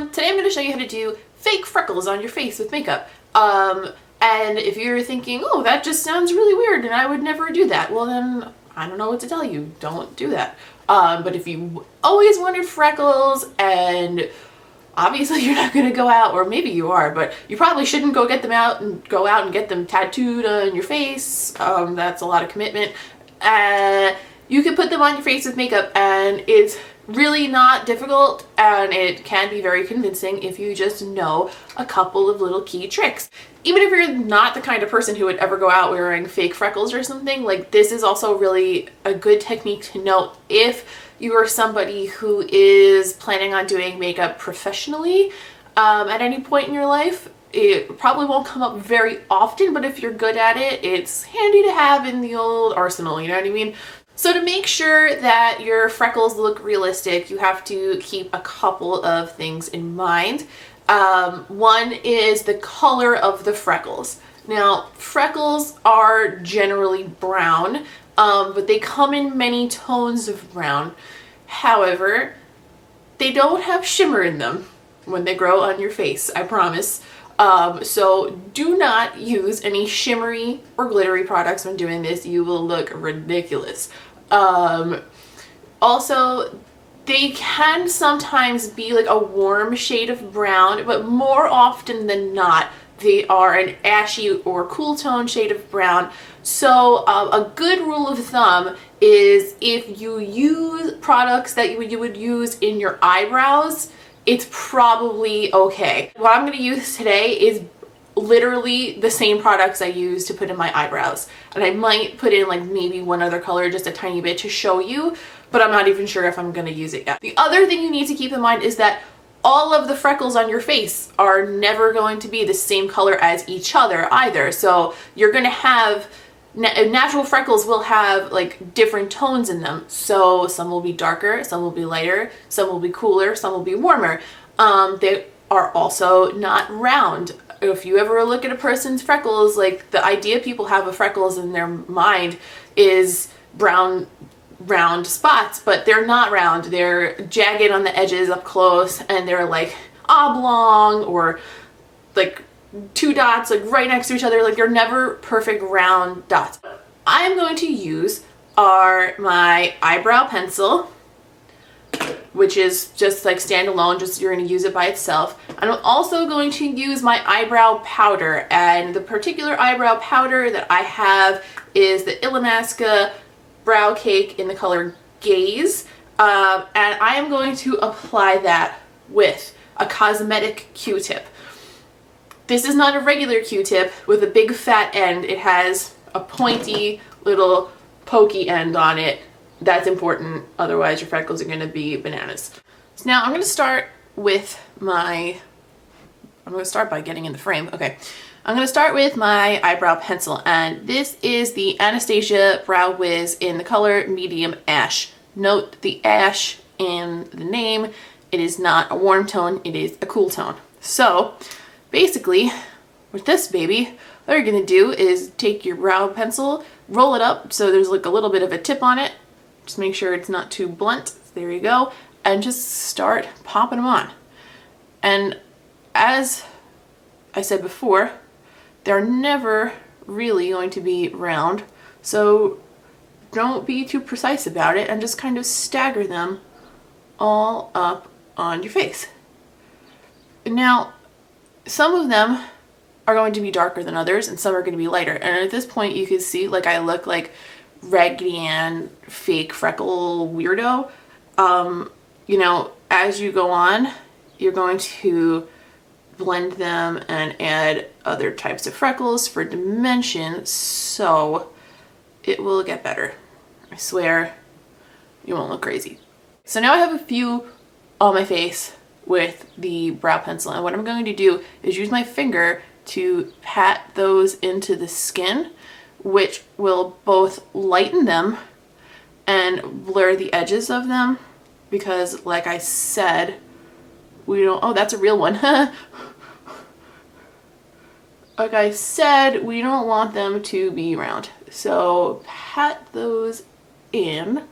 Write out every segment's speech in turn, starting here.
everyone, today I'm going to show you how to do fake freckles on your face with makeup. And if you're thinking, oh, that just sounds really weird and I would never do that, well then, I don't know what to tell you. Don't do that. But if you always wanted freckles and obviously you're not going to go out, or maybe you are, but you probably shouldn't go out and get them tattooed on your face. That's a lot of commitment. You can put them on your face with makeup and it's really not difficult, and it can be very convincing if you just know a couple of little key tricks. Even if you're not the kind of person who would ever go out wearing fake freckles or something, like this is also really a good technique to know if you are somebody who is planning on doing makeup professionally at any point in your life. It probably won't come up very often, but if you're good at it, it's handy to have in the old arsenal, you know what I mean? So to make sure that your freckles look realistic, you have to keep a couple of things in mind. One is the color of the freckles. Now, freckles are generally brown, but they come in many tones of brown. However, they don't have shimmer in them when they grow on your face, I promise. So do not use any shimmery or glittery products when doing this. You will look ridiculous. Also, they can sometimes be like a warm shade of brown, but more often than not, they are an ashy or cool tone shade of brown. So a good rule of thumb is if you use products that you would use in your eyebrows, it's probably okay. What I'm going to use today is literally the same products I use to put in my eyebrows, and I might put in like maybe one other color just a tiny bit to show you, but I'm not even sure if I'm going to use it yet. The other thing you need to keep in mind is that all of the freckles on your face are never going to be the same color as each other either. So you're going to have natural freckles will have like different tones in them. So some will be darker, some will be lighter, some will be cooler, some will be warmer. They are also not round. If you ever look at a person's freckles, like the idea people have of freckles in their mind is brown, round spots, but they're not round. They're jagged on the edges up close, and they're like oblong or like two dots like right next to each other. Like they're never perfect round dots. I'm going to use my eyebrow pencil, which is just like standalone, just you're going to use it by itself. And I'm also going to use my eyebrow powder, and the particular eyebrow powder that I have is the Anastasia Brow Cake in the color Gaze, and I am going to apply that with a cosmetic Q-tip. This is not a regular Q-tip with a big fat end. It has a pointy little pokey end on it. That's important, otherwise your freckles are going to be bananas. So now I'm going to start with I'm going to start by getting in the frame. Okay, I'm going to start with my eyebrow pencil, and this is the Anastasia Brow Wiz in the color Medium Ash. Note the ash in the name. It is not a warm tone, it is a cool tone. So basically, with this baby, what you're going to do is take your brow pencil, roll it up so there's like a little bit of a tip on it. Just make sure it's not too blunt. There you go. And just start popping them on. And as I said before, they're never really going to be round. So don't be too precise about it and just kind of stagger them all up on your face. Now, some of them are going to be darker than others and some are going to be lighter. And at this point you can see like I look like Raggedy Ann fake freckle weirdo. You know, as you go on, you're going to blend them and add other types of freckles for dimension, so it will get better. I swear you won't look crazy. So now I have a few on my face with the brow pencil, and what I'm going to do is use my finger to pat those into the skin, which will both lighten them and blur the edges of them, because like I said, we don't, oh, that's a real one. Like I said, we don't want them to be round. So pat those in.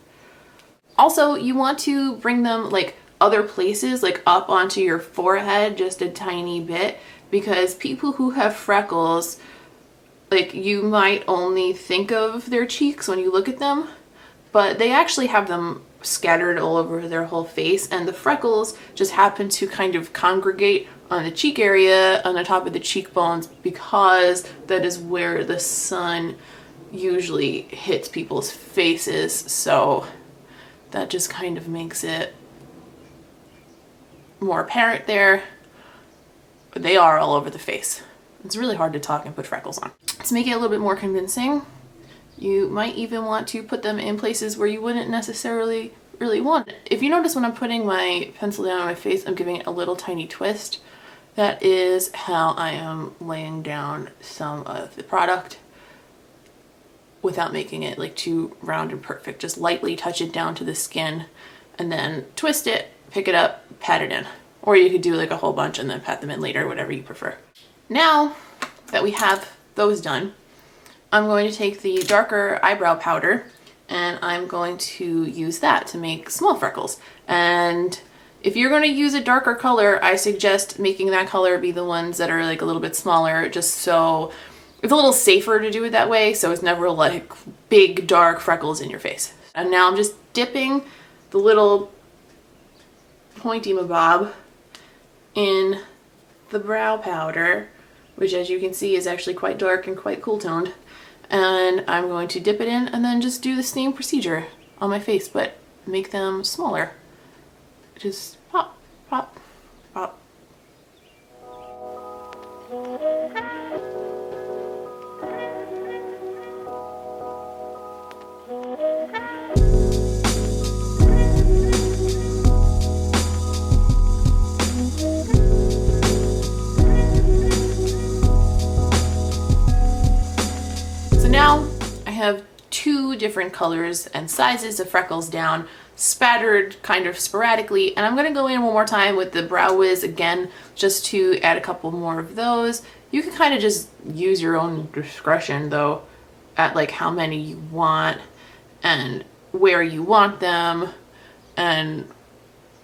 Also, you want to bring them like other places, like up onto your forehead just a tiny bit, because people who have freckles, like, you might only think of their cheeks when you look at them, but they actually have them scattered all over their whole face, and the freckles just happen to kind of congregate on the cheek area, on the top of the cheekbones, because that is where the sun usually hits people's faces. So that just kind of makes it more apparent there. But they are all over the face. It's really hard to talk and put freckles on. To make it a little bit more convincing, you might even want to put them in places where you wouldn't necessarily really want it. If you notice when I'm putting my pencil down on my face, I'm giving it a little tiny twist. That is how I am laying down some of the product without making it like too round and perfect. Just lightly touch it down to the skin and then twist it, pick it up, pat it in. Or you could do like a whole bunch and then pat them in later, whatever you prefer. Now that we have those done, I'm going to take the darker eyebrow powder and I'm going to use that to make small freckles. And if you're going to use a darker color, I suggest making that color be the ones that are like a little bit smaller, just so it's a little safer to do it that way, so it's never like big dark freckles in your face. And now I'm just dipping the little pointy mabob in the brow powder, which as you can see is actually quite dark and quite cool toned. And I'm going to dip it in and then just do the same procedure on my face, but make them smaller. Just pop, pop, pop. So now I have two different colors and sizes of freckles down, spattered kind of sporadically, and I'm going to go in one more time with the Brow Wiz again just to add a couple more of those. You can kind of just use your own discretion though at like how many you want and where you want them and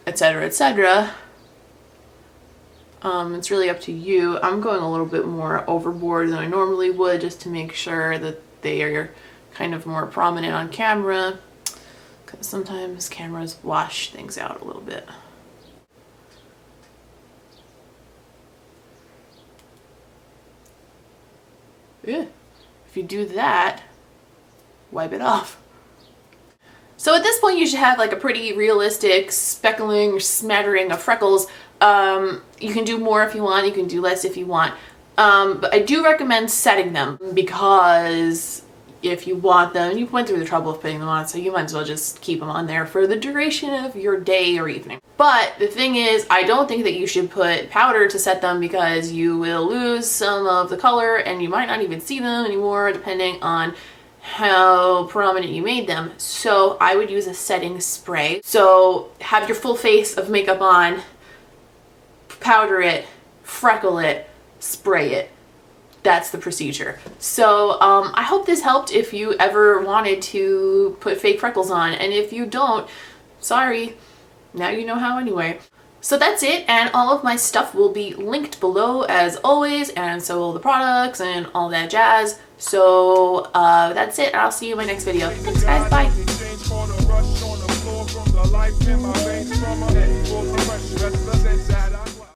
etc, etc. It's really up to you. I'm going a little bit more overboard than I normally would just to make sure that they are kind of more prominent on camera, because sometimes cameras wash things out a little bit. Yeah. If you do that, wipe it off. So at this point you should have like a pretty realistic speckling or smattering of freckles. You can do more if you want, you can do less if you want. But I do recommend setting them, because if you want them, you went through the trouble of putting them on, so you might as well just keep them on there for the duration of your day or evening. But the thing is, I don't think that you should put powder to set them, because you will lose some of the color and you might not even see them anymore depending on how prominent you made them. So I would use a setting spray. So have your full face of makeup on, powder it, freckle it, spray it. That's the procedure. So I hope this helped if you ever wanted to put fake freckles on, and if you don't, sorry, now you know how anyway. So that's it, and all of my stuff will be linked below as always, and so will the products and all that jazz. So that's it, I'll see you in my next video. Thanks guys, bye.